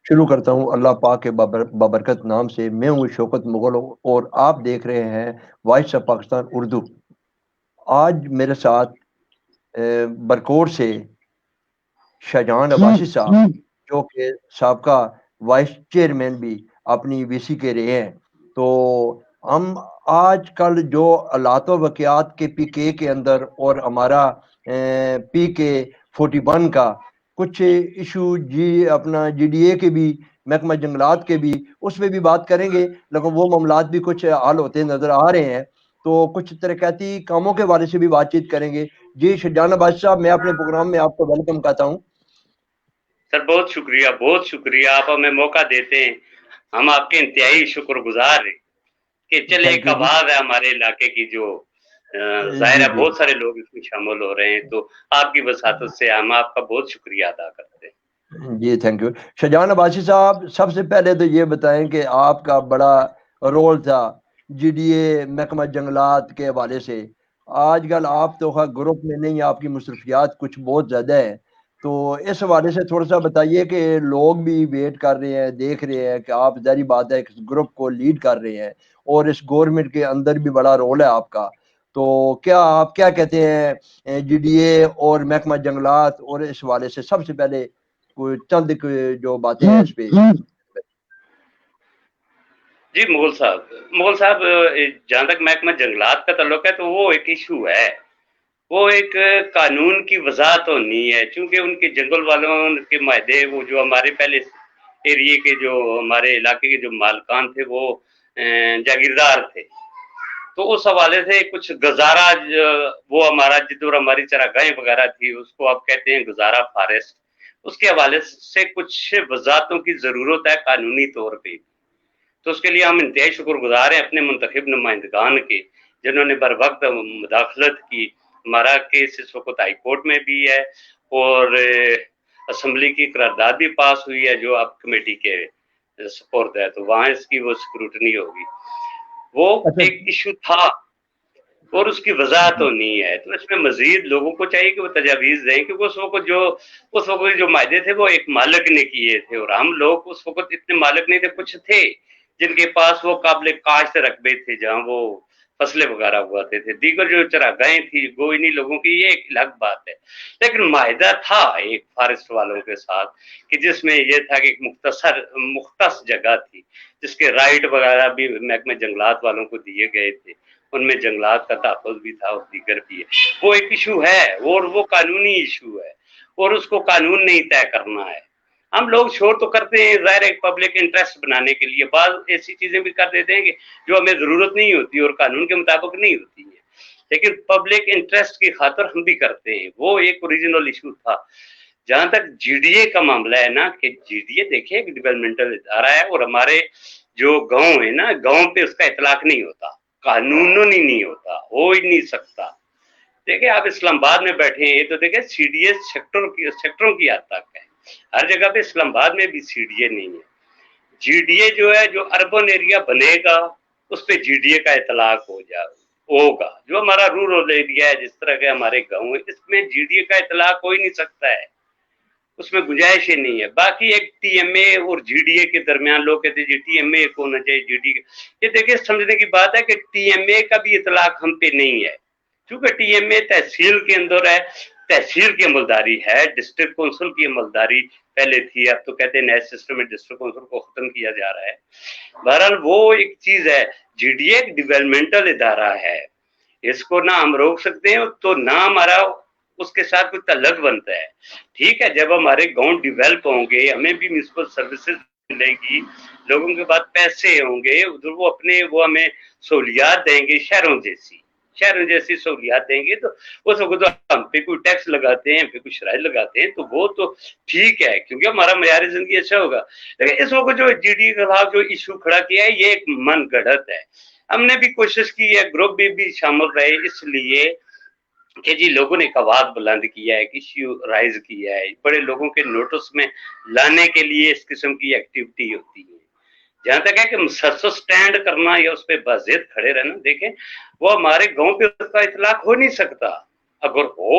شروع کرتا ہوں اللہ پاک کے بابرکت نام سے۔ میں ہوں شوکت مغل اور آپ دیکھ رہے ہیں وائس آف پاکستان اردو۔ آج میرے ساتھ برکور سے شاہجہان عباسی صاحب، جو کہ سابقہ وائس چیئرمین بھی اپنی وی سی کے رہے ہیں۔ تو ہم آج کل جو حالات و واقعات کے پی کے اندر اور ہمارا پی کے 41 کا کچھ ایشو اپنا جی ڈی اے کے بھی، محکمہ جنگلات کے بھی، اس میں بھی بات کریں گے، لیکن وہ معاملات بھی کچھ حل ہوتے نظر آ رہے ہیں۔ تو کچھ ترقیاتی کاموں کے بارے سے بھی بات چیت کریں گے۔ جی شاہجہان عباسی صاحب، میں اپنے پروگرام میں آپ کو ویلکم کہتا ہوں۔ سر بہت شکریہ، آپ ہمیں موقع دیتے ہیں، ہم آپ کے انتہائی شکر گزار ہیں کہ چلے ایک تھینک یو جی۔ آواز ہے ہمارے علاقے کی، جو ظاہر جی ہے جی بہت سارے لوگ اس میں شامل ہو رہے ہیں، تو آپ کی وساطت سے ہم آپ کا بہت شکریہ ادا کرتے ہیں۔ جی تھینک یو شاہجہان عباسی صاحب، سب سے پہلے تو یہ بتائیں کہ آپ کا بڑا رول تھا جی ڈی اے محکمہ جنگلات کے حوالے سے۔ آج کل آپ تو گروپ میں نہیں، آپ کی مصروفیات کچھ بہت زیادہ ہیں، تو اس حوالے سے تھوڑا سا بتائیے کہ لوگ بھی ویٹ کر رہے ہیں، دیکھ رہے ہیں کہ آپ ظاہری بات ہے اس گروپ کو لیڈ کر رہے ہیں اور اس گورنمنٹ کے اندر بھی بڑا رول ہے آپ کا۔ تو کیا آپ کیا کہتے ہیں جی ڈی اے اور محکمہ جنگلات اور اس حوالے سے سب سے پہلے کوئی چند جو باتیں ہیں اس پہ؟ جی مغل صاحب، جہاں تک محکمہ جنگلات کا تعلق ہے تو وہ ایک ایشو ہے، وہ ایک قانون کی وضاحت ہونی ہے، چونکہ ان کے جنگل والوں کے معاہدے، وہ جو ہمارے پہلے ایریے کے، جو ہمارے علاقے کے جو مالکان تھے، وہ جاگیردار تھے، تو اس حوالے سے کچھ گزارا، وہ ہمارا جدور ہماری چراگاہیں وغیرہ تھی، اس کو آپ کہتے ہیں گزارا فارسٹ، اس کے حوالے سے کچھ وضاحتوں کی ضرورت ہے قانونی طور پہ، تو اس کے لیے ہم انتہائی شکر گزار ہیں اپنے منتخب نمائندگان کے، جنہوں نے بر وقت مداخلت کی۔ ہمارا کیس اس وقت ہائی کورٹ میں بھی ہے اور اسمبلی کی قرارداد بھی پاس ہوئی ہے، جو اب کمیٹی کے سپرد ہے، تو وہاں اس کی وہ اسکروٹنی ہوگی۔ وہ اچھا ایک ایشو تھا اور اس کی وضاحت ہونی ہے، تو اس میں مزید لوگوں کو چاہیے کہ وہ تجاویز دیں، کیونکہ اس وقت جو معاہدے تھے وہ ایک مالک نے کیے تھے، اور ہم لوگ اس وقت اتنے مالک نہیں تھے، کچھ تھے جن کے پاس وہ قابل کاشت رقبے تھے، جہاں وہ فصلیں وغیرہ اگاتے تھے، دیگر جو چراگاہیں تھی وہ انہی لوگوں کی، یہ ایک الگ بات ہے، لیکن معاہدہ تھا ایک فارسٹ والوں کے ساتھ، کہ جس میں یہ تھا کہ ایک مختص جگہ تھی، جس کے رائٹ وغیرہ بھی محکمہ جنگلات والوں کو دیے گئے تھے، ان میں جنگلات کا تحفظ بھی تھا اور دیگر بھی ہے، وہ ایک ایشو ہے اور وہ قانونی ایشو ہے، اور اس کو قانون نے ہی طے کرنا ہے۔ ہم لوگ شور تو کرتے ہیں ظاہر ایک پبلک انٹرسٹ بنانے کے لیے، بعض ایسی چیزیں بھی کر دیتے ہیں کہ جو ہمیں ضرورت نہیں ہوتی اور قانون کے مطابق نہیں ہوتی ہے، لیکن پبلک انٹرسٹ کی خاطر ہم بھی کرتے ہیں، وہ ایک اوریجنل ایشو تھا۔ جہاں تک جی ڈی اے کا معاملہ ہے نا، کہ جی ڈی اے دیکھیں ایک ڈیولپمنٹل ادارہ ہے، اور ہمارے جو گاؤں ہے نا، گاؤں پہ اس کا اطلاق نہیں ہوتا، قانونی نہیں ہوتا، ہو ہی نہیں سکتا۔ دیکھیں آپ اسلام آباد میں بیٹھے ہیں تو دیکھیں سی ڈی اے سیکٹروں کی حد تک ہے، ہر جگہ پہ اسلام آباد میں بھی سی ڈی اے نہیں ہے۔ جی ڈی اے جو ہے، جو اربن ایریا بنے گا اس پہ جی ڈی اے کا اطلاق ہوگا، جو ہمارا رورل ایریا ہے، جس طرح کے ہمارے گاؤں ہے، اس میں جی ڈی اے کا اطلاق ہو ہی نہیں سکتا ہے، اس میں گنجائش ہی نہیں ہے۔ باقی ایک ٹی ایم اے اور جی ڈی اے کے درمیان لوگ کہتے ہیں جی ٹی ایم اے کو ہونا چاہیے، جی ڈی اے، یہ دیکھیں سمجھنے کی بات ہے کہ ٹی ایم اے کا بھی اطلاق ہم پہ نہیں ہے، کیونکہ ٹی ایم اے تحصیل کے اندر ہے، تحصیل کی عملداری ہے، ڈسٹرکٹ کونسل کی عملداری پہلے تھی، اب تو کہتے ہیں نئے سسٹم میں ڈسٹرکٹ کونسل کو ختم کیا جا رہا ہے۔ بہرحال وہ ایک چیز ہے، جی ڈی اے ڈیولپمنٹل ادارہ ہے، اس کو نہ ہم روک سکتے ہیں تو نہ ہمارا اس کے ساتھ کوئی تعلق بنتا ہے۔ ٹھیک ہے، جب ہمارے گاؤں ڈیولپ ہوں گے، ہمیں بھی میونسپل سروسز ملے گی، لوگوں کے بعد پیسے ہوں گے، ادھر وہ ہمیں سہولیات دیں گے، شہروں جیسی سہولیات دیں گے، تو اس وقت ہم پہ کوئی ٹیکس لگاتے ہیں، ہم پہ کوئی شرائط لگاتے ہیں، تو وہ تو ٹھیک ہے، کیونکہ ہمارا معیار زندگی اچھا ہوگا۔ لیکن اس وقت جو جی ڈی کے خلاف جو ایشو کھڑا کیا ہے، یہ ایک من گڑھت ہے۔ ہم نے بھی کوشش کی ہے، گروپ بھی شامل رہے، اس لیے کہ جی لوگوں نے ایک آواز بلند کیا ہے، ایشو رائز کیا ہے، بڑے لوگوں کے نوٹس میں لانے کے لیے اس قسم کی ایکٹیویٹی ہوتی ہے۔ جہاں تک ہے کہ مسلسل سٹینڈ کرنا یا اس پہ بضد کھڑے رہنا، دیکھیں وہ ہمارے گاؤں پہ اس کا اطلاق ہو نہیں سکتا، اگر ہو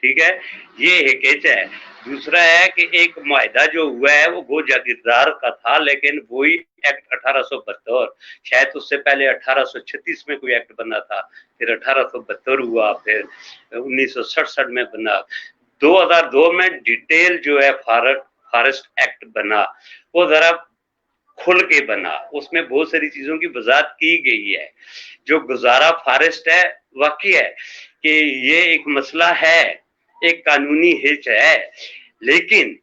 ٹھیک ہے، یہ ایک ایج ہے. دوسرا ہے کہ ایک معاہدہ جو ہوا ہے وہ جاگیردار کا تھا، لیکن وہی ایکٹ 1872، شاید اس سے پہلے 1836 میں کوئی ایکٹ بنا تھا، پھر 1872 ہوا، پھر 1967 میں بنا. 2002 میں ڈیٹیل جو ہے فارسٹ ایکٹ بنا، وہ ذرا کھل کے بنا، اس میں بہت ساری چیزوں کی وضاحت کی گئی ہے. جو گزارا فارسٹ ہے، واقعی ہے کہ یہ ایک مسئلہ ہے، ایک قانونی ہچ ہے، لیکن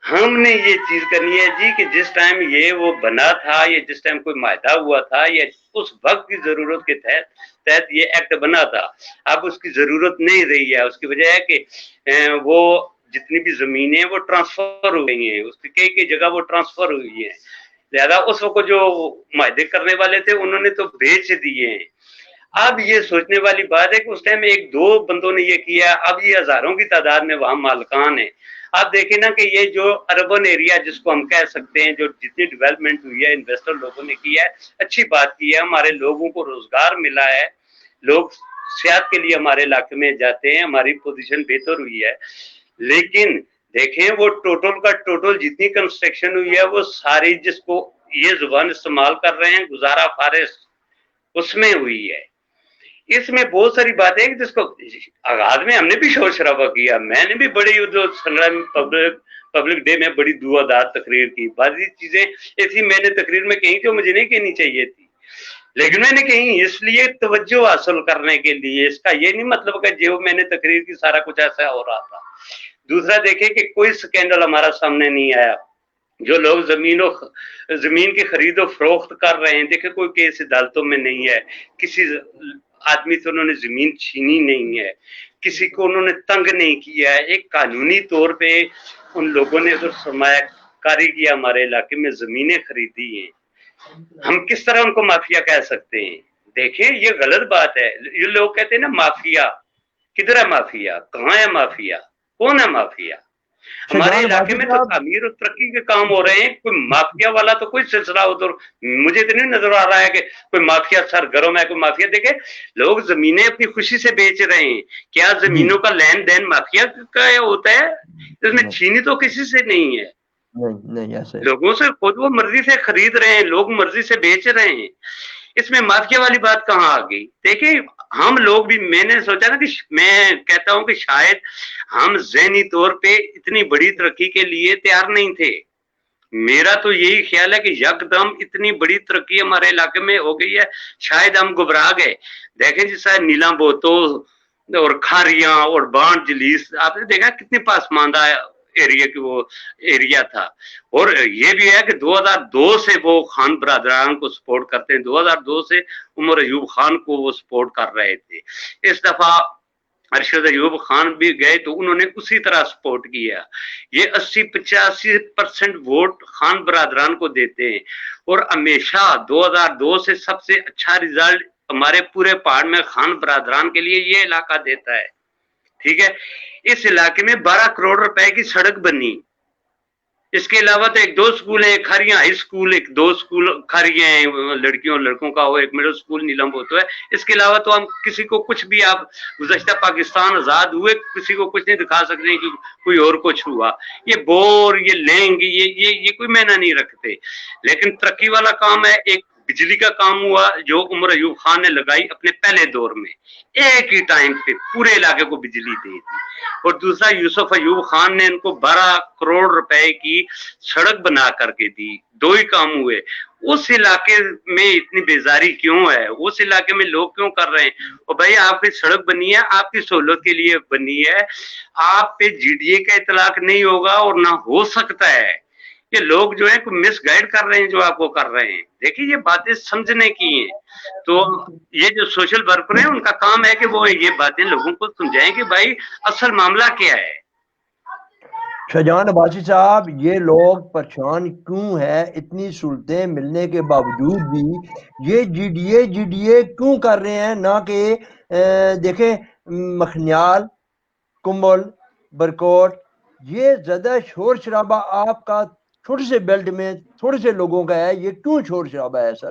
ہم نے یہ چیز کرنی ہے جی کہ جس ٹائم یہ وہ بنا تھا، یہ جس ٹائم کوئی معاہدہ ہوا تھا، یہ اس وقت کی ضرورت کے تحت یہ ایکٹ بنا تھا. اب اس کی ضرورت نہیں رہی ہے. اس کی وجہ ہے کہ وہ جتنی بھی زمینیں وہ ٹرانسفر ہو گئی ہیں، اس کی کئی جگہ وہ ٹرانسفر ہوئی ہیں. لہذا اس وقت جو معاہدے کرنے والے تھے انہوں نے تو بیچ دیے ہیں. اب یہ سوچنے والی بات ہے کہ اس ٹائم ایک دو بندوں نے یہ کیا، اب یہ ہزاروں کی تعداد میں وہاں مالکان ہیں. آپ دیکھیں نا کہ یہ جو اربن ایریا جس کو ہم کہہ سکتے ہیں، جو جتنی ڈیولپمنٹ ہوئی ہے انویسٹر لوگوں نے کی ہے، اچھی بات کی ہے، ہمارے لوگوں کو روزگار ملا ہے، لوگ سیاحت کے لیے ہمارے علاقے میں جاتے ہیں، ہماری پوزیشن بہتر ہوئی ہے. لیکن دیکھیں وہ ٹوٹل کا ٹوٹل جتنی کنسٹرکشن ہوئی ہے وہ ساری جس کو یہ زبان استعمال کر رہے ہیں گزارا فارسٹ، اس میں ہوئی ہے. اس میں بہت ساری باتیں ہیں جس کو آغاز میں ہم نے بھی شور شرابہ کیا، میں نے بھی بڑی جو سنگرام پبلک ڈے میں بڑی دعا دار تقریر کی، بعض چیزیں ایسی میں نے تقریر میں کہیں جو مجھے نہیں کہنی چاہیے تھی، لیکن میں نے کہیں اس لیے توجہ حاصل کرنے کے لیے. اس کا یہ نہیں مطلب کہ جو میں نے تقریر کی سارا کچھ ایسا ہو رہا تھا. دوسرا دیکھیں کہ کوئی سکینڈل ہمارا سامنے نہیں آیا. جو لوگ زمین کی خرید و فروخت کر رہے ہیں، دیکھیں کوئی کیس عدالتوں میں نہیں ہے، کسی آدمی سے انہوں نے زمین چھینی نہیں ہے، کسی کو انہوں نے تنگ نہیں کیا ہے. ایک قانونی طور پہ ان لوگوں نے جو سرمایہ کاری کیا ہمارے علاقے میں زمینیں خریدی ہیں، ہم کس طرح ان کو مافیا کہہ سکتے ہیں؟ دیکھیں یہ غلط بات ہے. یہ لوگ کہتے ہیں نا مافیا، کدھر ہے مافیا؟ کہاں ہے مافیا؟ کون ہے مافیا؟ ہمارے علاقے میں تو تعمیر اور ترقی کے کام ہو رہے ہیں، کوئی مافیا والا تو کوئی سلسلہ ادھر مجھے تو نہیں نظر آ رہا ہے کہ کوئی مافیا سرگرم ہے، کوئی مافیا. دیکھے لوگ زمینیں اپنی خوشی سے بیچ رہے ہیں، کیا زمینوں کا لین دین مافیا کا ہوتا ہے؟ اس میں چھینی تو کسی سے نہیں ہے، لوگوں سے خود وہ مرضی سے خرید رہے ہیں، لوگ مرضی سے بیچ رہے ہیں. اس میں مافیا والی بات کہاں آ گئی؟ دیکھیں ہم لوگ بھی، میں نے سوچا نا کہ میں کہتا ہوں کہ شاید ہم ذہنی طور پہ اتنی بڑی ترقی کے لیے تیار نہیں تھے. میرا تو یہی خیال ہے کہ یکدم اتنی بڑی ترقی ہمارے علاقے میں ہو گئی ہے، شاید ہم گھبرا گئے. دیکھیں جس طرح نیلم بوتو اور کھاریاں اور بانڈ جلیس، آپ نے دیکھا کتنی پاسماندہ ایریا کی وہ ایریا تھا. اور یہ بھی ہے کہ 2002 سے وہ خان برادران کو سپورٹ کرتے ہیں، 2002 سے عمر ایوب خان کو وہ سپورٹ کر رہے تھے. اس دفعہ ارشد ایوب خان بھی گئے تو انہوں نے اسی طرح سپورٹ کیا. یہ 80-85% ووٹ خان برادران کو دیتے ہیں، اور ہمیشہ 2002 سے سب سے اچھا ریزلٹ ہمارے پورے پہاڑ میں خان برادران کے لیے یہ علاقہ دیتا ہے. ٹھیک ہے، اس علاقے میں 12 کروڑ روپے کی سڑک بنی. اس کے علاوہ تو ایک دو سکول ہیں، کھاریاں ہائی سکول، ایک دو سکول کھاریاں ہیں لڑکیوں اور لڑکوں کا، ہو ایک مڈل سکول نیلم بوتو ہے. اس کے علاوہ تو ہم کسی کو کچھ بھی، آپ گزشتہ پاکستان آزاد ہوئے کسی کو کچھ نہیں دکھا سکتے کہ کوئی اور کچھ ہوا. یہ بور، یہ لینگ، یہ کوئی معنی نہیں رکھتے. لیکن ترقی والا کام ہے. ایک بجلی کا کام ہوا جو عمر ایوب خان نے لگائی اپنے پہلے دور میں، ایک ہی ٹائم پہ پورے علاقے کو بجلی دی تھی. اور دوسرا یوسف ایوب خان نے ان کو 12 کروڑ روپے کی سڑک بنا کر کے دی. دو ہی کام ہوئے. اس علاقے میں اتنی بیزاری کیوں ہے؟ اس علاقے میں لوگ کیوں کر رہے ہیں؟ اور بھائی آپ کی سڑک بنی ہے، آپ کی سہولت کے لیے بنی ہے، آپ پہ جی ڈی اے کا اطلاق نہیں ہوگا اور نہ ہو سکتا ہے. یہ لوگ جو ہیں مس گائیڈ کر رہے ہیں جو آپ کو کر رہے ہیں. دیکھیے یہ باتیں سمجھنے کی ہیں. تو یہ جو سوشل ورکر ہیں ان کا کام ہے کہ وہ یہ باتیں لوگوں کو سمجھائیں کہ بھائی اصل معاملہ کیا ہے. شاہجہان عباسی صاحب، یہ لوگ پریشان کیوں ہے اتنی سہولتیں ملنے کے باوجود بھی؟ یہ جی ڈی اے کیوں کر رہے ہیں؟ نہ کہ دیکھیں مکھنیال، کمبل، برکوٹ، یہ زیادہ شور شرابہ آپ کا چھوٹے سے بیلٹ میں تھوڑے سے لوگوں کا ہے. یہ کیوں شور شرابہ ہے سر؟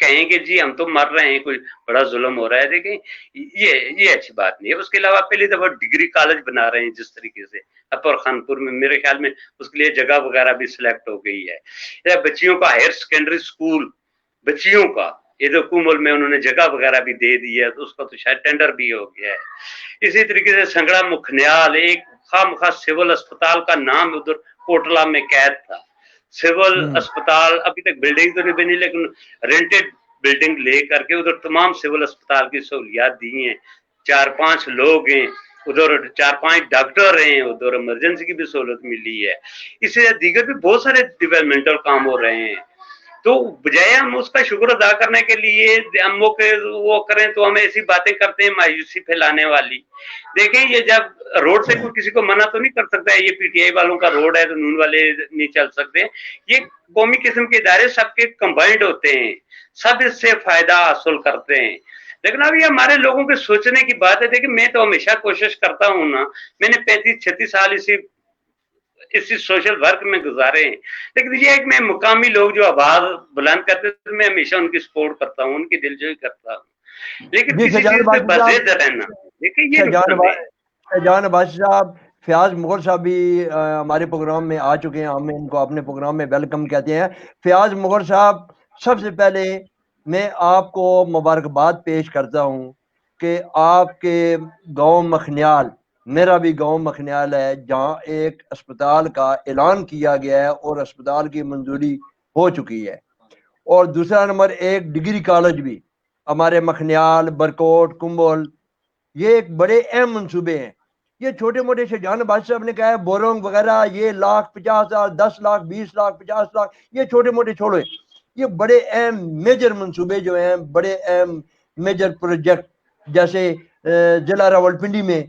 کہیں کہ جی ہم تو مر رہے ہیں, کوئی بڑا ظلم ہو رہا ہے. دیکھیں یہ اچھی بات نہیں ہے. اس کے علاوہ پہلی دفعہ ڈگری کالج بنا رہے ہیں جس طریقے سے اپر خان پور میں, میرے خیال میں اس کے لیے جگہ وغیرہ بھی سلیکٹ ہو گئی ہے. بچیوں کا ہائر سیکنڈری اسکول بچیوں کا یہ تو کومل میں انہوں نے جگہ وغیرہ بھی دے دی ہے, تو اس کا تو شاید ٹینڈر بھی ہو گیا ہے. اسی طریقے سے سنگڑا مکھنیال ایک خواہ مخواہ سول اسپتال کا نام ادھر کوٹلہ میں قید تھا. سول اسپتال ابھی تک بلڈنگ تو نہیں بنی, لیکن رینٹڈ بلڈنگ لے کر کے ادھر تمام سول اسپتال کی سہولیات دی ہیں. 4-5 لوگ ہیں ادھر, 4-5 ڈاکٹر ہیں ادھر, ایمرجنسی کی بھی سہولت ملی ہے. اس سے دیگر بھی بہت سارے ڈیولپمنٹل کام ہو رہے ہیں. تو بجائے ہم اس کا شکر ادا کرنے کے لیے ہم وہ کریں تو ہم ایسی باتیں کرتے ہیں مایوسی پھیلانے والی. دیکھیں یہ جب روڈ سے کوئی کسی کو منع تو نہیں کر سکتا ہے, یہ پی ٹی آئی والوں کا روڈ ہے تو نون والے نہیں چل سکتے. یہ قومی قسم کے ادارے سب کے کمبائنڈ ہوتے ہیں, سب اس سے فائدہ حاصل کرتے ہیں. لیکن اب یہ ہمارے لوگوں کے سوچنے کی بات ہے. دیکھیں میں تو ہمیشہ کوشش کرتا ہوں نا, میں نے 35-36 سال اسی سوشل ورک میں گزارے ہیں, لیکن یہ ایک میں مقامی لوگ جو آواز بلند کرتے ہیں میں ہمیشہ ان کی سپورٹ کرتا ہوں, ان کی دلجوئی کرتا ہوں, لیکن کسی چیز پہ بضد رہنا. دیکھیں یہ جان عباسی صاحب, فیاض مغل صاحب بھی ہمارے پروگرام میں آ چکے ہیں, ہم ان کو اپنے پروگرام میں ویلکم کہتے ہیں. فیاض مغل صاحب, سب سے پہلے میں آپ کو مبارکباد پیش کرتا ہوں کہ آپ کے گاؤں مکھنیال, میرا بھی گاؤں مکھنیال ہے, جہاں ایک اسپتال کا اعلان کیا گیا ہے اور اسپتال کی منظوری ہو چکی ہے. اور دوسرا نمبر ایک ڈگری کالج بھی ہمارے مکھنیال, برکوٹ, کمبل, یہ ایک بڑے اہم منصوبے ہیں. یہ چھوٹے موٹے شہجان عباسی صاحب نے کہا ہے بورنگ وغیرہ, یہ 1,50,000, 10 لاکھ, 20 لاکھ, 50 لاکھ, یہ چھوٹے موٹے چھوڑے. یہ بڑے اہم میجر منصوبے جو ہیں, بڑے اہم میجر پروجیکٹ, جیسے ضلع راولپنڈی میں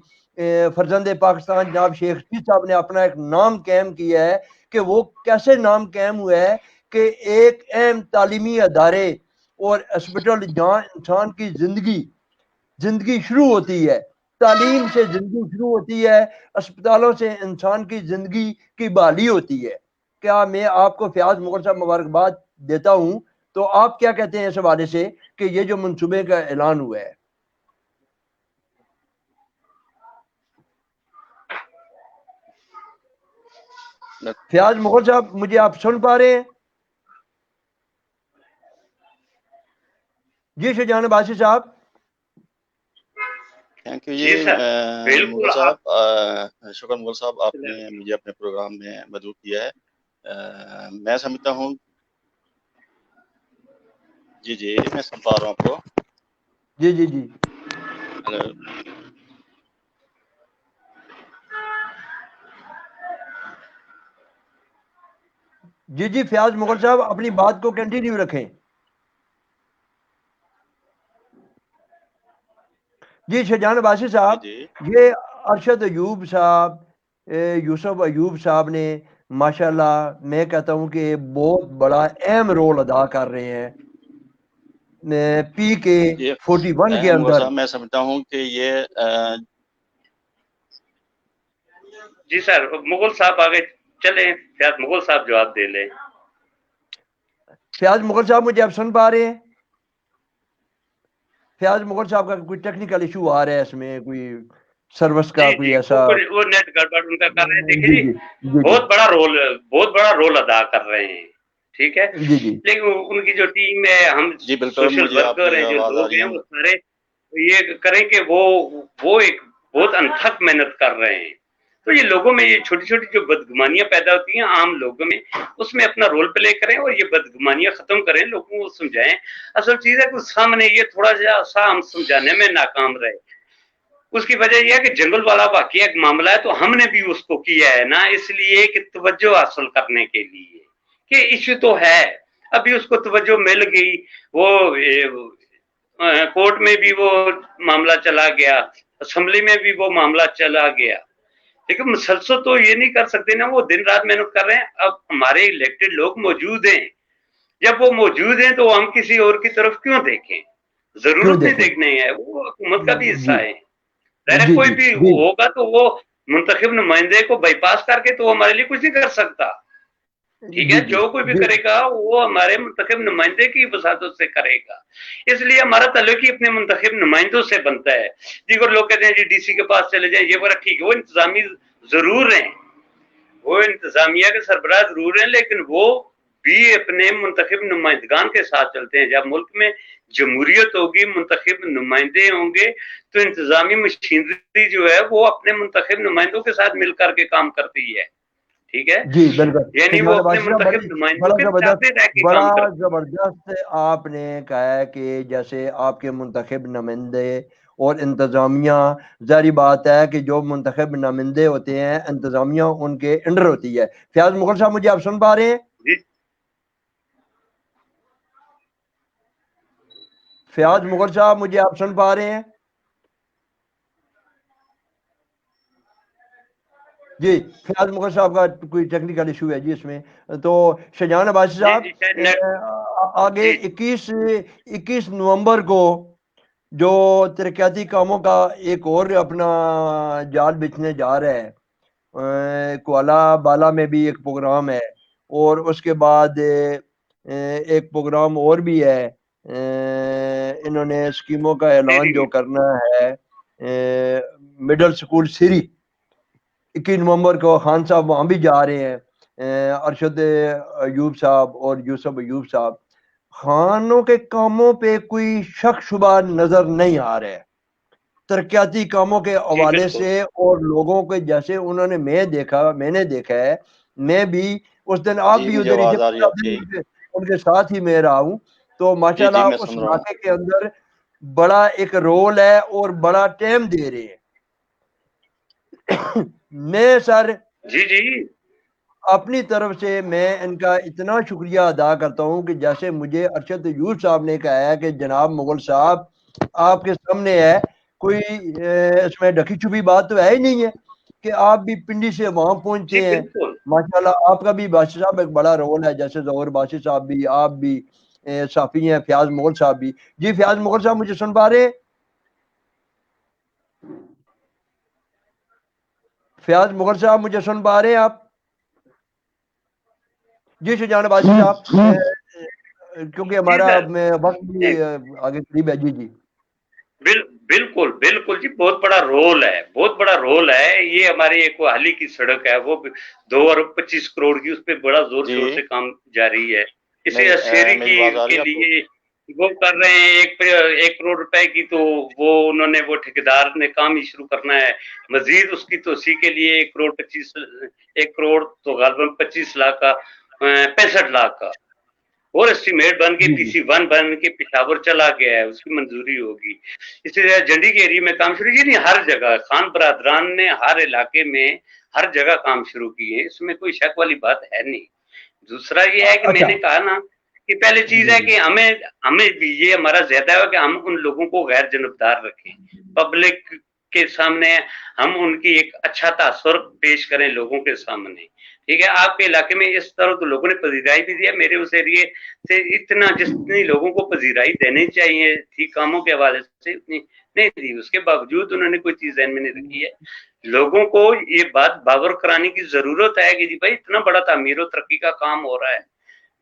فرزند پاکستان جناب شیخ رشید صاحب نے اپنا ایک نام قائم کیا ہے. کہ وہ کیسے نام قائم ہوا ہے کہ ایک اہم تعلیمی ادارے اور ہاسپٹل جہاں انسان کی زندگی شروع ہوتی ہے, تعلیم سے زندگی شروع ہوتی ہے, اسپتالوں سے انسان کی زندگی کی بحالی ہوتی ہے. کیا میں آپ کو فیاض مغل صاحب مبارکباد دیتا ہوں, تو آپ کیا کہتے ہیں اس حوالے سے کہ یہ جو منصوبے کا اعلان ہوا ہے؟ فیاض مغل صاحب, مجھے آپ سن پا رہے ہیں؟ جی شہجان عباسی صاحب. تھینک یو جی مغل صاحب, شکر مغل صاحب, آپ نے مجھے اپنے پروگرام میں مدعو کیا ہے. میں سمجھتا ہوں جی میں سن پا رہا ہوں آپ کو. جی جی فیاض مغل صاحب اپنی بات کو کنٹینیو رکھیں. جی شہجان عباسی صاحب, یہ ارشد ایوب صاحب, یوسف ایوب صاحب نے ماشاءاللہ میں کہتا ہوں کہ بہت بڑا اہم رول ادا کر رہے ہیں پی کے 41 کے اندر. میں سمجھتا ہوں کہ یہ جی سر, مغل صاحب آگے چلیں, فیاض مغل صاحب جواب دے لیں. فیاض مغل صاحب مجھے آپ سن پا رہے ہیں؟ فیاض مغل صاحب کا کوئی ٹیکنیکل ایشو آ رہا ہے, اس میں کوئی سروس کا کوئی ایسا, وہ نیٹ گڑبڑ ان کا کر رہے ہیں. دیکھیں جی بہت بڑا رول ادا کر رہے ہیں, ٹھیک ہے, لیکن ان کی جو ٹیم ہے, ہم سوشل ورکر ہیں, جو لوگ ہیں, وہ سارے یہ کریں کہ وہ ایک بہت انتھک محنت کر رہے ہیں. تو یہ لوگوں میں یہ چھوٹی چھوٹی جو بدگمانیاں پیدا ہوتی ہیں عام لوگوں میں, اس میں اپنا رول پلے کریں اور یہ بدگمانیاں ختم کریں, لوگوں کو سمجھائیں. اصل چیز ہے کہ سامنے یہ تھوڑا سا ہم سمجھانے میں ناکام رہے. اس کی وجہ یہ ہے کہ جنگل والا واقعہ ایک معاملہ ہے, تو ہم نے بھی اس کو کیا ہے نا, اس لیے کہ توجہ حاصل کرنے کے لیے کہ ایشو تو ہے, ابھی اس کو توجہ مل گئی, وہ کورٹ میں بھی وہ معاملہ چلا گیا, اسمبلی میں بھی وہ معاملہ چلا گیا, لیکن مسلسل تو یہ نہیں کر سکتے نا, وہ دن رات محنت کر رہے ہیں. اب ہمارے الیکٹڈ لوگ موجود ہیں, جب وہ موجود ہیں تو ہم کسی اور کی طرف کیوں دیکھیں, ضرورت نہیں دیکھنے ہے, وہ حکومت کا بھی حصہ ہے. کوئی بھی ہوگا تو وہ منتخب نمائندے کو بائی پاس کر کے تو وہ ہمارے لیے کچھ نہیں کر سکتا. ٹھیک ہے, جو کوئی بھی کرے گا وہ ہمارے منتخب نمائندے کی وساطت سے کرے گا, اس لیے ہمارا تعلق ہی اپنے منتخب نمائندوں سے بنتا ہے. دیگر لوگ کہتے ہیں جی ڈی سی کے پاس چلے جائیں, یہ بڑا ٹھیک ہے, وہ انتظامی ضرور ہیں, وہ انتظامیہ کے سربراہ ضرور ہیں, لیکن وہ بھی اپنے منتخب نمائندگان کے ساتھ چلتے ہیں. جب ملک میں جمہوریت ہوگی, منتخب نمائندے ہوں گے, تو انتظامی مشینری جو ہے وہ اپنے منتخب نمائندوں کے ساتھ مل کر کے کام کرتی ہے. ٹھیک ہے جی بالکل, یعنی وہ اپنے منتخب نمائندوں کے ساتھ رہ کے کام کرتے ہیں. زبردست آپ نے کہا ہے کہ جیسے آپ کے منتخب نمائندے اور انتظامیہ, ظاہری بات ہے کہ جو منتخب نمائندے ہوتے ہیں انتظامیہ ان کے انڈر ہوتی ہے. فیاض مغل صاحب مجھے آپ سن پا رہے ہیں؟ جی فیاض مغل صاحب مجھے آپ سن پا رہے ہیں؟ جی, فیاض مغل صاحب کا کوئی ٹیکنیکل ایشو ہے جی اس میں. تو شجاعان عباسی صاحب آگے 21 نومبر کو جو ترقیاتی کاموں کا ایک اور اپنا جال بچھنے جا رہا ہے, کوالا بالا میں بھی ایک پروگرام ہے, اور اس کے بعد ایک پروگرام اور بھی ہے. انہوں نے اسکیموں کا اعلان جو کرنا ہے, مڈل سکول سری 21 نومبر کو خان صاحب وہاں بھی جا رہے ہیں, ارشد ایوب صاحب اور یوسف ایوب صاحب. خانوں کے کاموں پہ کوئی شک شبہ نظر نہیں آ رہا ہے ترقیاتی کاموں کے حوالے سے, اور لوگوں کے جیسے انہوں نے میں نے دیکھا ہے, میں بھی اس دن آپ بھی ادھر ہی تھے, ان کے ساتھ ہی میں رہا ہوں, تو ماشاءاللہ اس علاقے کے اندر بڑا ایک رول ہے اور بڑا ٹائم دے رہے ہیں. میں سر جی اپنی طرف سے میں ان کا اتنا شکریہ ادا کرتا ہوں کہ جیسے مجھے ارشد ایوب صاحب نے کہا ہے کہ جناب مغل صاحب آپ کے سامنے ہے, کوئی اس میں ڈکی چھپی بات تو ہے ہی نہیں ہے کہ آپ بھی پنڈی سے وہاں پہنچتے ہیں. ماشاءاللہ آپ کا بھی باشی صاحب ایک بڑا رول ہے, جیسے ظہور باشی صاحب بھی, آپ بھی صافی ہیں, فیاض مغل صاحب بھی. جی فیاض مغل صاحب مجھے سن پا رہے ہیں؟ فیاض مغل صاحب مجھے سن پا رہے ہیں آپ؟ جی شجاعان عباسی صاحب, کیونکہ ہمارا وقت بھی آگے قریب ہے. جی جی بالکل بالکل جی, بہت بڑا رول ہے, بہت بڑا رول ہے. یہ ہماری ایک حالی کی سڑک ہے, وہ 2.25 کروڑ کی, اس پہ بڑا زور شور سے کام جاری ہے. اسے شہری کے لیے وہ کر رہے ہیں 1 کروڑ روپے کی, تو وہ انہوں نے وہ ٹھیکیدار نے کام ہی شروع کرنا ہے. مزید اس کی توسیع کے لیے 1 کروڑ تو غالباً 25 لاکھ کا 65 لاکھ کا اور اسٹیمیٹ بن کے PC1 بن کے پشاور چلا گیا ہے, اس کی منظوری ہوگی. اسی طرح جنڈی کے ایریے میں کام شروع کیے, نہیں ہر جگہ خان برادران نے ہر علاقے میں ہر جگہ کام شروع کیے, اس میں کوئی شک والی بات ہے نہیں. دوسرا یہ ہے کہ میں نے کہا نا کہ پہلی چیز ہے کہ ہمیں بھی یہ ہمارا زیادہ ہے کہ ہم ان لوگوں کو غیر جانبدار رکھیں, پبلک کے سامنے ہم ان کی ایک اچھا تاثر پیش کریں لوگوں کے سامنے. ٹھیک ہے, آپ کے علاقے میں اس طرح تو لوگوں نے پذیرائی بھی دیا, میرے اس ایریے سے اتنا جتنی لوگوں کو پذیرائی دینی چاہیے تھی کاموں کے حوالے سے اتنی نہیں دی, اس کے باوجود انہوں نے کوئی چیز ذہن میں نہیں رکھی ہے. لوگوں کو یہ بات باور کرانے کی ضرورت ہے کہ جی بھائی اتنا بڑا تعمیر و ترقی کا کام ہو رہا ہے,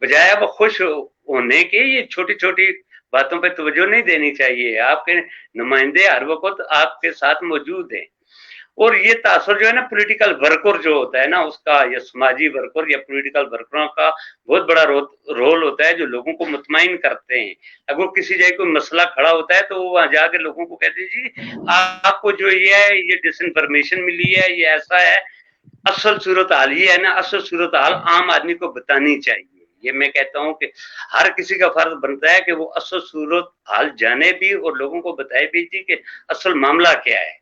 بجائے اب خوش ہونے کے یہ چھوٹی چھوٹی باتوں پہ توجہ نہیں دینی چاہیے. آپ کے نمائندے ہر وقت آپ کے ساتھ موجود ہیں, اور یہ تاثر جو ہے نا پولیٹیکل ورکر جو ہوتا ہے نا اس کا, یا سماجی ورکر یا پولیٹیکل ورکروں کا بہت بڑا رول ہوتا ہے, جو لوگوں کو مطمئن کرتے ہیں. اگر کسی جگہ کوئی مسئلہ کھڑا ہوتا ہے تو وہ وہاں جا کے لوگوں کو کہتے ہیں جی آپ کو جو یہ ڈس انفارمیشن ملی ہے, یہ ایسا ہے, اصل صورتحال یہ ہے نا, اصل صورتحال عام آدمی کو بتانی چاہیے. یہ میں کہتا ہوں کہ ہر کسی کا فرض بنتا ہے کہ وہ اصل صورت حال جانے بھی اور لوگوں کو بتائے بھی جی کہ اصل معاملہ کیا ہے.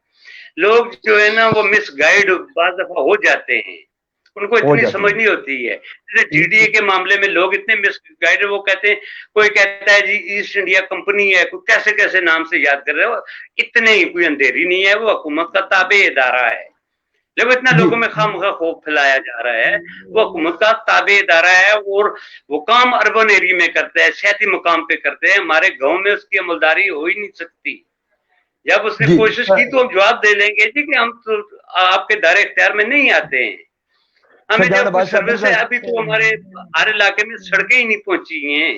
لوگ جو ہے نا وہ مس گائیڈ بعض دفعہ ہو جاتے ہیں, ان کو اتنی سمجھ نہیں ہوتی ہے. جیسے GDA کے معاملے میں لوگ اتنے مس گائیڈ, وہ کہتے ہیں, کوئی کہتا ہے جی ایسٹ انڈیا کمپنی ہے, کوئی کیسے کیسے نام سے یاد کر رہے ہو, اتنے ہی کوئی اندھیری نہیں ہے, وہ حکومت کا تابع ادارہ ہے. جب اتنا لوگوں میں خواہ خوف پھیلایا جا رہا ہے, وہ حکومت کا تابع ادارہ ہے, اور وہ کام اربن ایریا میں کرتا ہے, صحتی مقام پہ کرتے ہیں. ہمارے گاؤں میں اس کی عملداری ہو ہی نہیں سکتی. جب اس نے کوشش کی تو ہم جواب دے لیں گے جی کہ ہم تو آپ کے دائرے اختیار میں نہیں آتے ہیں. ہمیں جب کوئی سروس ہے, ابھی تو ہمارے ہر علاقے میں سڑکیں ہی نہیں پہنچی ہیں,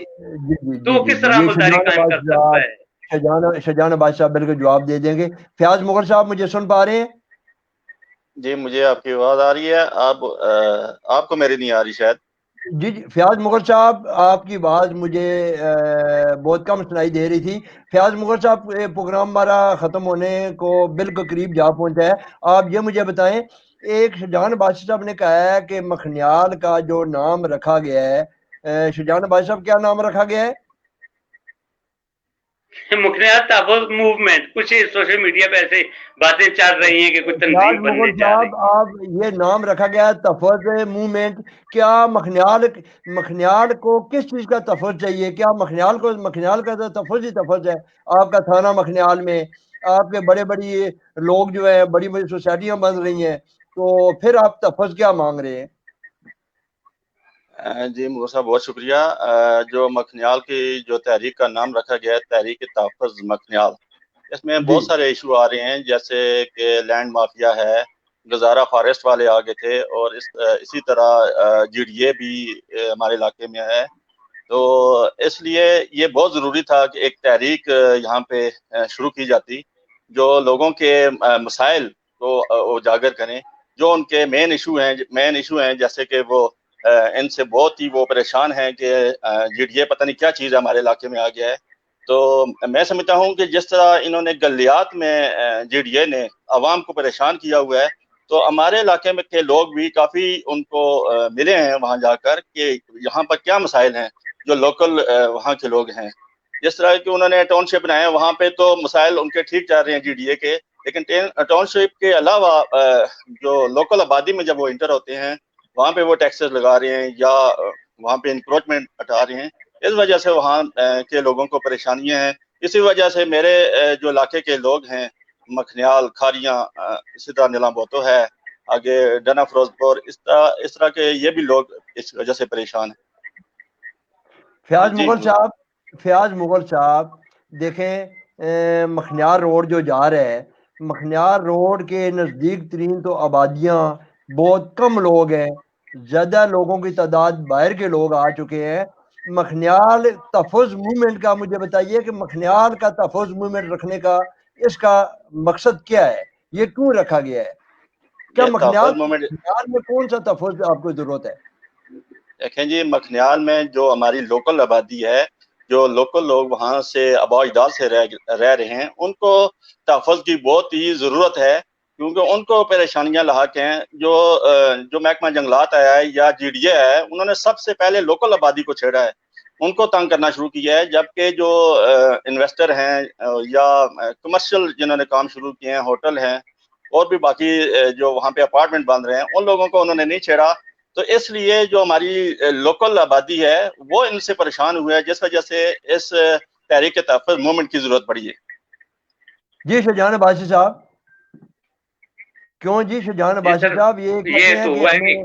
تو کس طرح عملداری قائم کر سکتا ہے؟ شجاع بادشاہ بالکل جواب دے دیں گے. فیاض مغل صاحب مجھے سن پا رہے ہیں؟ جی مجھے آپ کی آواز آ رہی ہے, آپ کو میری نہیں آ رہی شاید. جی فیاض مغل صاحب آپ کی آواز مجھے بہت کم سنائی دے رہی تھی. فیاض مغل صاحب پروگرام ہمارا ختم ہونے کو بالکل قریب جا پہنچا ہے. آپ یہ مجھے بتائیں, ایک شجاع بادشاہ صاحب نے کہا ہے کہ مکھنیال کا جو نام رکھا گیا ہے, شجاع بادشاہ صاحب کیا نام رکھا گیا ہے؟ مکھنیال تحفظ موومنٹ. کچھ سوشل میڈیا پہ ایسے باتیں چل رہی ہیں کہ کچھ تنظیم بننے جا رہی ہے. آپ یہ نام رکھا گیا ہے تحفظ موومنٹ. کیا مکھنیال کو کس چیز کا تحفظ چاہیے؟ کیا مکھنیال کا تحفظ ہی تحفظ ہے؟ آپ کا تھانہ مکھنیال میں آپ کے بڑے بڑی لوگ جو ہیں, بڑی بڑی سوسائٹیاں بن رہی ہیں, تو پھر آپ تحفظ کیا مانگ رہے ہیں؟ جی مغل صاحب بہت شکریہ. جو مکھنیال کی جو تحریک کا نام رکھا گیا ہے تحریک تحفظ مکھنیال, اس میں بہت سارے ایشو آ رہے ہیں, جیسے کہ لینڈ مافیا ہے, گزارہ فارسٹ والے آگے تھے, اور اسی طرح جی ڈی اے بھی ہمارے علاقے میں ہے. تو اس لیے یہ بہت ضروری تھا کہ ایک تحریک یہاں پہ شروع کی جاتی جو لوگوں کے مسائل کو اجاگر کریں, جو ان کے مین ایشو ہیں جیسے کہ وہ ان سے بہت ہی وہ پریشان ہیں کہ جی ڈی اے پتہ نہیں کیا چیز ہمارے علاقے میں آ گیا ہے. تو میں سمجھتا ہوں کہ جس طرح انہوں نے گلیات میں جی ڈی اے نے عوام کو پریشان کیا ہوا ہے, تو ہمارے علاقے میں کے لوگ بھی کافی ان کو ملے ہیں وہاں جا کر کہ یہاں پر کیا مسائل ہیں جو لوکل وہاں کے لوگ ہیں. جس طرح کہ انہوں نے ٹاؤن شپ بنائے, وہاں پہ تو مسائل ان کے ٹھیک جا رہے ہیں جی ڈی اے کے, لیکن ٹاؤن شپ کے علاوہ جو لوکل آبادی میں جب وہ انٹر ہوتے ہیں وہاں پہ وہ ٹیکسز لگا رہے ہیں یا وہاں پہ انکروچمنٹ ہٹا رہے ہیں. اس وجہ سے وہاں کے لوگوں کو پریشانیاں ہیں. اسی وجہ سے میرے جو علاقے کے لوگ ہیں, مکھنیال, کھاریاں, اسی طرح نیلام بوتو ہے, آگے ڈنا فروز پور, اس طرح کے یہ بھی لوگ اس وجہ سے پریشان ہیں. فیاض مغل صاحب دیکھیں, مکھنیال روڈ جو جا رہا ہے, مکھنیال روڈ کے نزدیک ترین تو آبادیاں بہت کم لوگ ہیں, زیادہ لوگوں کی تعداد باہر کے لوگ آ چکے ہیں. مکھنیال تحفظ موومنٹ کا مجھے بتائیے کہ مکھنیال کا تحفظ موومنٹ رکھنے کا اس کا مقصد کیا ہے, یہ کیوں رکھا گیا ہے؟ کیا مکھنیال میں کون سا تحفظ آپ کو ضرورت ہے؟ دیکھیں جی, مکھنیال میں جو ہماری لوکل آبادی ہے, جو لوکل لوگ وہاں سے آباء اجداد سے رہ رہے ہیں, ان کو تحفظ کی بہت ہی ضرورت ہے, کیونکہ ان کو پریشانیاں لاحق ہیں. جو محکمہ جنگلات ہے یا جی ڈی اے ہے, انہوں نے سب سے پہلے لوکل آبادی کو چھیڑا ہے, ان کو تنگ کرنا شروع کیا ہے, جبکہ جو انویسٹر ہیں یا کمرشل جنہوں نے کام شروع کیے ہیں, ہوٹل ہیں اور بھی باقی جو وہاں پہ اپارٹمنٹ بن رہے ہیں, ان لوگوں کو انہوں نے نہیں چھیڑا. تو اس لیے جو ہماری لوکل آبادی ہے وہ ان سے پریشان ہوئے ہے, جس وجہ سے اس تحریک تحفظ موومنٹ کی ضرورت پڑی ہے. جی شجاع بادشاہ صاحب, کیوں جی شجاع بادشاہ صاحب یہ کہتے ہیں کہ ہمیں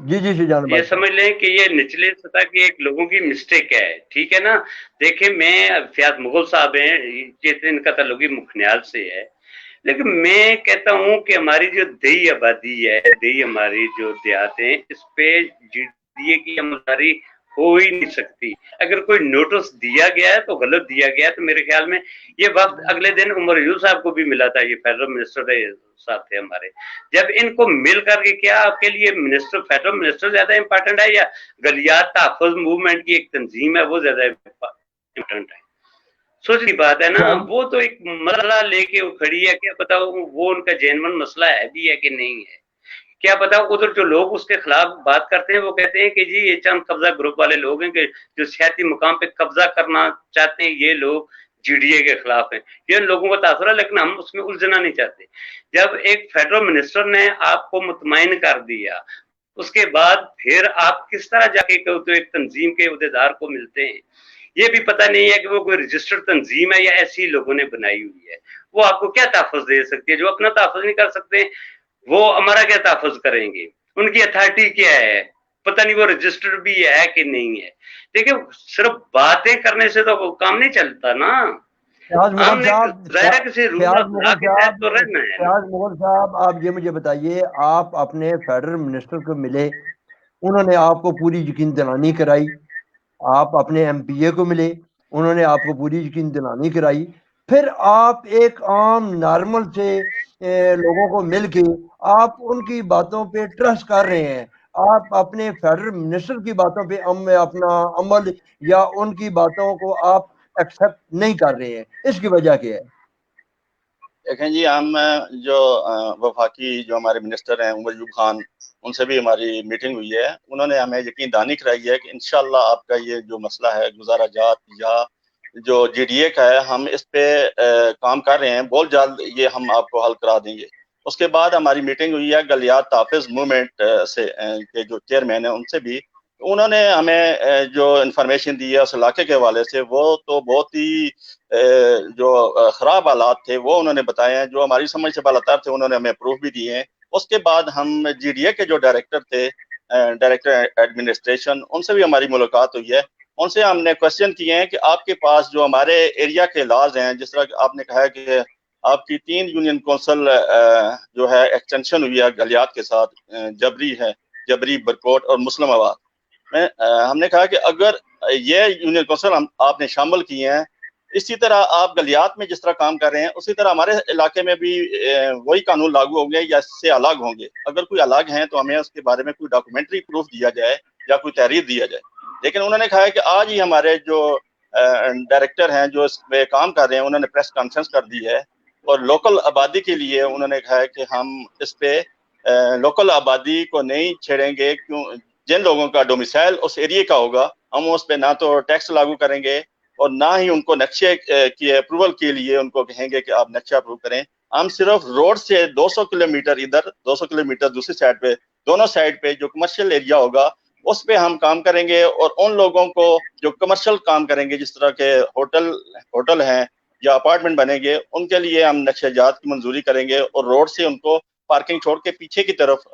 جی شجاع یہ سمجھ لیں کہ یہ نچلے سطح کی ایک لوگوں کی مسٹیک ہے, ٹھیک ہے نا. دیکھیں میں فیاض مغل صاحب ہیں, ان کا تعلق مکھنیال سے ہے, لیکن میں کہتا ہوں کہ ہماری جو دیہی آبادی ہے, دیہی ہماری جو دیہات ہیں, اس پہ جی ڈی اے کی عملداری ہو ہی نہیں سکتی. اگر کوئی نوٹس دیا گیا ہے تو غلط دیا گیا ہے. تو میرے خیال میں یہ وقت اگلے دن عمر یونس صاحب کو بھی ملا تھا, یہ فیڈرل منسٹر صاحب تھے ہمارے, جب ان کو مل کر کے کیا آپ کے لیے فیڈرل منسٹر زیادہ امپورٹنٹ ہے یا گلیات تحفظ موومنٹ کی ایک تنظیم ہے وہ زیادہ امپورٹنٹ ہے؟ سوچ کی بات ہے نا. وہ تو ایک مسئلہ لے کے کھڑی ہے, کیا پتا وہ ان کا جینون مسئلہ ہے بھی ہے کہ نہیں ہے, کیا پتا. ادھر جو لوگ اس کے خلاف بات کرتے ہیں وہ کہتے ہیں کہ جی یہ چند قبضہ گروپ والے لوگ ہیں کہ جو سیاسی مقام پہ قبضہ کرنا چاہتے ہیں, یہ لوگ جی ڈی اے کے خلاف ہیں. یہ ان لوگوں کا تاثر ہے, لیکن ہم اس میں الجھنا نہیں چاہتے. جب ایک فیڈرل منسٹر نے آپ کو مطمئن کر دیا, اس کے بعد پھر آپ کس طرح جا کے ایک تنظیم کے عہدیدار کو ملتے ہیں؟ یہ بھی پتہ نہیں ہے کہ وہ کوئی رجسٹرڈ تنظیم ہے یا ایسی لوگوں نے بنائی ہوئی ہے. وہ آپ کو کیا تحفظ دے سکتی ہے؟ جو اپنا تحفظ نہیں کر سکتے وہ ہمارا کیا تحفظ کریں گے؟ ان کی اتھارٹی کیا ہے؟ پتہ نہیں وہ رجسٹرڈ بھی ہے کہ نہیں ہے. دیکھیں صرف باتیں کرنے سے تو کام نہیں چلتا نا. فیاض مغل صاحب، ظاہر ہے کسی رول آف لا کے تحت تو رہنا ہے. فیاض مغل صاحب، آپ یہ مجھے بتائیے، آپ اپنے فیڈرل منسٹر کو ملے، انہوں نے آپ کو پوری یقین دہانی کرائی. آپ اپنے ایم پی اے کو ملے، انہوں نے آپ کو پوری یقین دہانی کرائی. پھر آپ ایک عام نارمل سے لوگوں کو مل کے آپ ان کی باتوں پہ ٹرسٹ کر رہے ہیں. آپ اپنے فیڈرل منسٹر کی باتوں پہ اپنا عمل یا ان کی باتوں کو آپ ایکسپٹ نہیں کر رہے ہیں. اس کی وجہ کیا ہے؟ دیکھیں جی، ہم جو وفاقی جو ہمارے منسٹر ہیں عمر ایوب خان، ان سے بھی ہماری میٹنگ ہوئی ہے. انہوں نے ہمیں یقین دہانی کرائی ہے کہ انشاءاللہ آپ کا یہ جو مسئلہ ہے گزارا جات یا جو جی ڈی اے کا ہے، ہم اس پہ کام کر رہے ہیں، بہت جلد یہ ہم آپ کو حل کرا دیں گے. اس کے بعد ہماری میٹنگ ہوئی ہے گلیات تحفظ موومنٹ سے کے جو چیئرمین ہیں ان سے بھی. انہوں نے ہمیں جو انفارمیشن دی ہے اس علاقے کے حوالے سے، وہ تو بہت ہی جو خراب حالات تھے وہ انہوں نے بتائے ہیں، جو ہماری سمجھ سے بالاتر تھے انہوں نے ہمیں پروف بھی دیے ہیں. اس کے بعد ہم جی ڈی اے کے جو ڈائریکٹر تھے، ڈائریکٹر ایڈمنسٹریشن، ان سے بھی ہماری ملاقات ہوئی ہے. ان سے ہم نے کوشچن کیے ہیں کہ آپ کے پاس جو ہمارے ایریا کے لاز ہیں، جس طرح آپ نے کہا ہے کہ آپ کی 3 یونین کونسل جو ہے ایکسٹینشن ہوئی ہے گلیات کے ساتھ، جبری ہے، جبری، برکوٹ اور مسلم آباد میں. ہم نے کہا کہ اگر یہ یونین کونسل آپ نے شامل کیے ہیں، اسی طرح آپ گلیات میں جس طرح کام کر رہے ہیں اسی طرح ہمارے علاقے میں بھی وہی قانون لاگو ہوں گے یا اس سے الگ ہوں گے. اگر کوئی الگ ہیں تو ہمیں اس کے بارے میں کوئی ڈاکومنٹری پروف دیا جائے یا کوئی تحریر دیا جائے. لیکن انہوں نے کہا ہے کہ آج ہی ہمارے جو ڈائریکٹر ہیں جو اس پہ کام کر رہے ہیں انہوں نے پریس کانفرنس کر دی ہے، اور لوکل آبادی کے لیے انہوں نے کہا ہے کہ ہم اس پہ لوکل آبادی کو نہیں چھیڑیں گے. کیوں؟ جن لوگوں کا ڈومیسائل اس ایریے کا ہوگا ہم اس پہ نہ تو ٹیکس لاگو کریں گے اور نہ ہی ان کو نقشے کی اپروول کے لیے ان کو کہیں گے کہ آپ نقشہ اپروو کریں. ہم صرف روڈ سے 200 کلومیٹر ادھر، 200 کلومیٹر دوسری سائڈ پہ، دونوں سائڈ پہ جو کمرشل ایریا ہوگا اس پہ ہم کام کریں گے. اور ان لوگوں کو جو کمرشل کام کریں گے، جس طرح کے ہوٹل ہیں یا اپارٹمنٹ بنیں گے، ان کے لیے ہم نقشہ جات کی منظوری کریں گے اور روڈ سے ان کو پارکنگ چھوڑ کے پیچھے کی طرف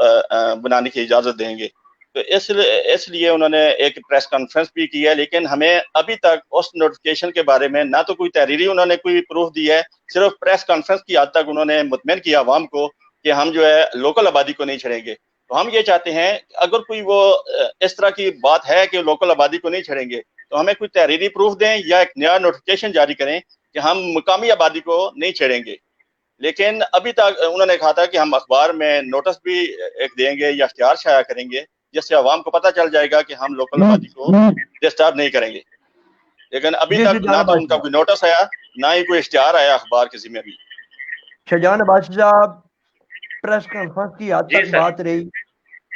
بنانے کی اجازت دیں گے. تو اس لیے انہوں نے ایک پریس کانفرنس بھی کی ہے. لیکن ہمیں ابھی تک اس نوٹیفکیشن کے بارے میں نہ تو کوئی تحریری انہوں نے کوئی پروف دی ہے، صرف پریس کانفرنس کی حد تک انہوں نے مطمئن کیا عوام کو کہ ہم جو ہے لوکل آبادی کو نہیں چھڑیں گے. تو ہم یہ چاہتے ہیں اگر کوئی وہ اس طرح کی بات ہے کہ لوکل آبادی کو نہیں چھڑیں گے تو ہمیں کوئی تحریری پروف دیں یا ایک نیا نوٹیفکیشن جاری کریں کہ ہم مقامی آبادی کو نہیں چھیڑیں گے. لیکن ابھی تک انہوں نے کہا تھا کہ ہم اخبار میں نوٹس بھی ایک دیں گے یا اشتہار شائع کریں گے جس سے عوام کو پتہ چل جائے گا کہ ہم لوکل آبادی کو ڈسٹرب نہیں کریں گے. لیکن ابھی تک نہ تو ان کا کوئی نوٹس آیا نہ ہی کوئی اشتہار آیا اخبار کسی میں بھی. شاہجہان عباسی صاحب، پریس کانفرنس کی حد تک بات رہی،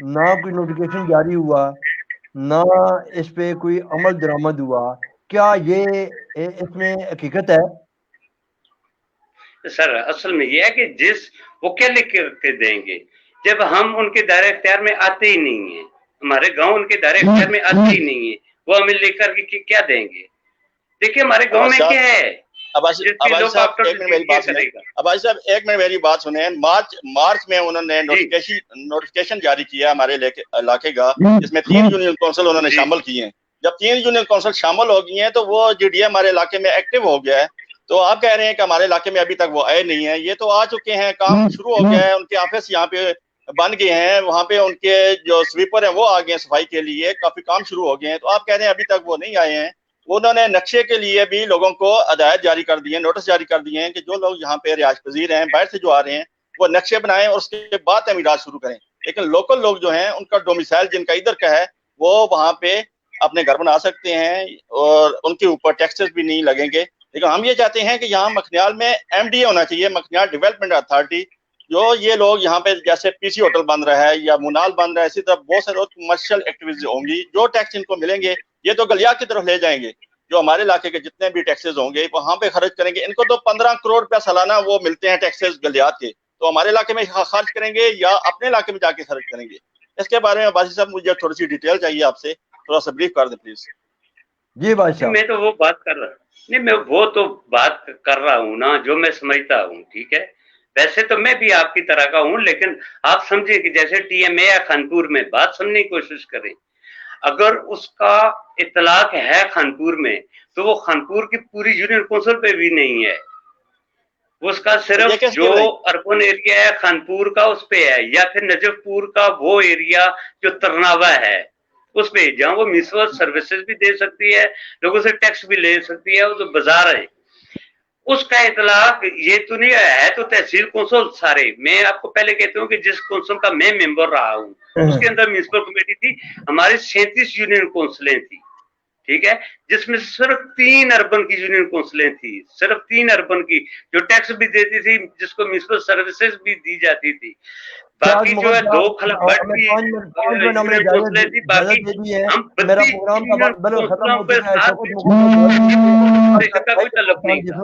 نہ کوئی نوٹیفکیشن جاری ہوا، نہ اس پہ کوئی عمل درآمد ہوا. کیا یہ اس میں حقیقت ہے؟ سر اصل میں یہ ہے کہ وہ کیا لکھ کے دیں گے جب ہم ان کے دائرہ اختیار میں آتے ہی نہیں ہیں، ہمارے گاؤں ان کے دائرہ اختیار میں آتے ہی نہیں ہیں، وہ ہمیں لکھ کر کے کیا دیں گے؟ دیکھیے ہمارے گاؤں میں کیا ہے. عباسی صاحب ایک منٹ میری بات سنیں. مارچ میں انہوں نے نوٹیفکیشن جاری کیا ہمارے علاقے کا، جس میں 3 یونین کونسل انہوں نے شامل کیے ہیں. جب 3 یونین کونسل شامل ہو گئی ہیں تو وہ جی ڈی اے ہمارے علاقے میں ایکٹیو ہو گیا ہے. تو آپ کہہ رہے ہیں کہ ہمارے علاقے میں ابھی تک وہ آئے نہیں ہیں. یہ تو آ چکے ہیں، کام شروع ہو گیا ہے، ان کے آفس یہاں پہ بن گئے ہیں، وہاں پہ ان کے جو سویپر ہیں وہ آ گئے ہیں صفائی کے لیے، کافی کام شروع ہو گئے ہیں. تو آپ کہہ رہے ہیں ابھی تک وہ نہیں آئے ہیں. انہوں نے نقشے کے لیے بھی لوگوں کو ہدایت جاری کر دی ہے، نوٹس جاری کر دیے ہیں کہ جو لوگ یہاں پہ رہائش پذیر ہیں، باہر سے جو آ رہے ہیں، وہ نقشے بنائیں اور اس کے بعد تعمیرات شروع کریں. لیکن لوکل لوگ جو ہیں ان کا ڈومیسائل جن کا ادھر کا ہے وہ وہاں پہ اپنے گھر بنا سکتے ہیں اور ان کے اوپر ٹیکسز بھی نہیں لگیں گے. لیکن ہم یہ چاہتے ہیں کہ یہاں مکھنیال میں ایم ڈی اے ہونا چاہیے، مکھنیال ڈیولپمنٹ اتھارٹی. جو یہ لوگ یہاں پہ جیسے پی سی ہوٹل بن رہا ہے یا مونال بن رہا ہے، اسی طرح بہت سارے کمرشل ایکٹیویٹیز ہوں گی، جو ٹیکس ان کو ملیں گے یہ تو گلیات کی طرف لے جائیں گے. جو ہمارے علاقے کے جتنے بھی ٹیکسز ہوں گے وہاں پہ خرچ کریں گے. ان کو تو 15 کروڑ روپیہ سالانہ وہ ملتے ہیں ٹیکسز گلیات کے، تو ہمارے علاقے میں خرچ کریں گے یا اپنے علاقے میں جا کے خرچ کریں گے؟ اس کے بارے میں عباسی صاحب مجھے تھوڑی سی ڈیٹیل چاہیے آپ سے، تھوڑا سا بریف کر دیں پلیز. جی بادشاہ. میں تو وہ بات کر رہا نہیں، میں وہ تو بات کر رہا ہوں نا جو میں سمجھتا ہوں. ٹھیک ہے، ویسے تو میں بھی آپ کی طرح کا ہوں، لیکن آپ سمجھیں کہ جیسے ٹی ایم اے یا خانپور میں بات سننے کی کوشش کریں. اگر اس کا اطلاق ہے خانپور میں تو وہ خانپور کی پوری یونین کونسل پہ بھی نہیں ہے، اس کا صرف جو اربن ایریا ہے خانپور کا اس پہ ہے، یا پھر نجف پور کا وہ ایریا جو ترناوا ہے اس پہ، جہاں وہ میونسپل سروسز بھی دے سکتی ہے، لوگوں سے ٹیکس بھی لے سکتی ہے، وہ تو بازار ہے، اس کا اطلاق یہ تو نہیں ہے۔ تو تحصیل کونسل سارے، میں آپ کو پہلے کہتا ہوں کہ جس کونسل کا میں ممبر رہا ہوں اس کے اندر میونسپل کمیٹی تھی، ہماری 37 یونین کونسلیں تھی، ٹھیک ہے، جس میں صرف 3 اربن کی یونین کونسلیں تھی، صرف 3 اربن کی جو ٹیکس بھی دیتی تھی، جس کو میونسپل سروسز بھی دی جاتی تھی، باقی جو ہے 2 خلق بٹ کی یونین کونسلیں تھی، باقی ہم 32 یونین کونسلوں پہ ساتھ کا کوئی تعلق نہیں تھا۔